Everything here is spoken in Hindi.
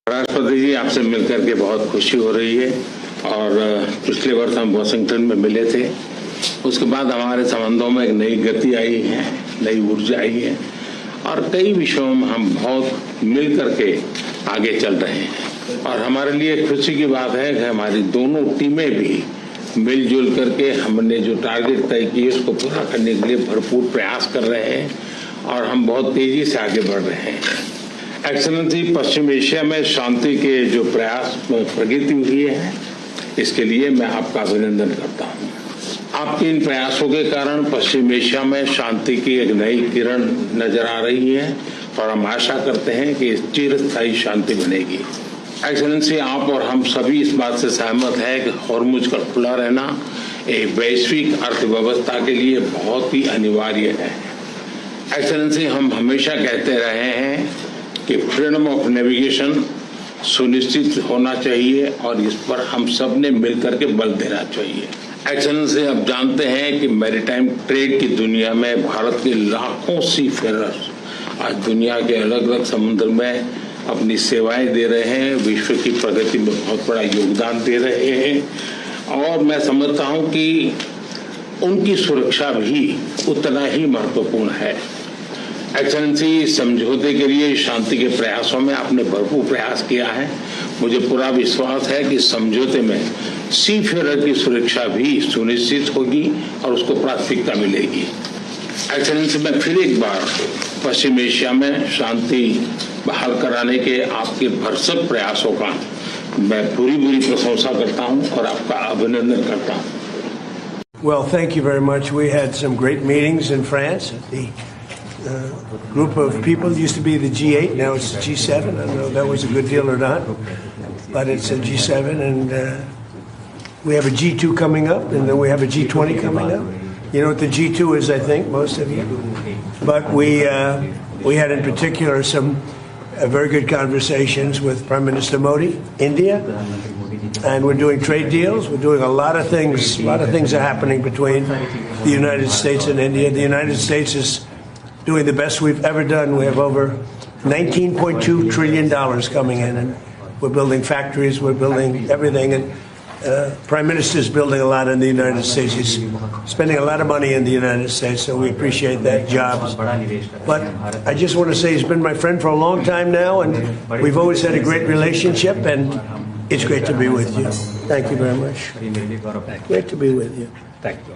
राष्ट्रपति जी, आपसे मिलकर के बहुत खुशी हो रही है और पिछले वर्ष हम वाशिंगटन में मिले थे। उसके बाद हमारे संबंधों में एक नई गति आई है, नई ऊर्जा आई है और कई विषयों में हम बहुत मिल करके आगे चल रहे हैं। और हमारे लिए खुशी की बात है कि हमारी दोनों टीमें भी मिलजुल करके हमने जो टारगेट तय किए उसको पूरा करने के लिए भरपूर प्रयास कर रहे हैं और हम बहुत तेजी से आगे बढ़ रहे हैं। एक्सेलेंसी, पश्चिम एशिया में शांति के जो प्रयास प्रगति हुई है, इसके लिए मैं आपका अभिनंदन करता हूँ। आपके इन प्रयासों के कारण पश्चिम एशिया में शांति की एक नई किरण नजर आ रही है और हम आशा करते हैं कि चिरस्थायी शांति बनेगी। एक्सेलेंसी, आप और हम सभी इस बात से सहमत हैं कि हॉर्मुज का खुला रहना एक वैश्विक अर्थव्यवस्था के लिए बहुत ही अनिवार्य है। एक्सेलेंसी, हम हमेशा कहते रहे हैं कि फ्रीडम ऑफ नेविगेशन सुनिश्चित होना चाहिए और इस पर हम सब ने मिलकर के बल देना चाहिए। एक्सेलेंसी, आप जानते हैं कि मैरीटाइम ट्रेड की दुनिया में भारत के लाखों सी फेरर्स आज दुनिया के अलग अलग समुद्र में अपनी सेवाएं दे रहे हैं, विश्व की प्रगति में बहुत बड़ा योगदान दे रहे हैं और मैं समझता हूं कि उनकी सुरक्षा भी उतना ही महत्वपूर्ण है। एक्सेलेंसी, समझौते के लिए शांति के प्रयासों में आपने भरपूर प्रयास किया है। मुझे पूरा विश्वास है कि समझौते में सी फेरर की सुरक्षा भी सुनिश्चित होगी और उसको प्राथमिकता मिलेगी। एक्सेलेंसी, मैं फिर एक बार पश्चिम एशिया में शांति बहाल कराने के आपके भरसक प्रयासों का मैं पूरी प्रशंसा करता हूं और आपका अभिनंदन करता हूं। Well, thank you very much. We had some great meetings in France. The group of people used to be the G8, now it's the G7. I don't know if that was a good deal or not, but it's a G7, and we have a G2 coming up, and then we have a G20 coming up. You know what the G2 is, I think, most of you. But we had in particular some very good conversations with Prime Minister Modi, India, and we're doing trade deals. We're doing a lot of things. A lot of things are happening between the United States and India. The United States is doing the best we've ever done. We have over $19.2 trillion coming in, and we're building factories, we're building everything, and Prime Minister is building a lot in the United States. He's spending a lot of money in the United States, so we appreciate that job. But I just want to say he's been my friend for a long time now, and we've always had a great relationship, and it's great to be with you. Thank you very much. Great to be with you. Thank you.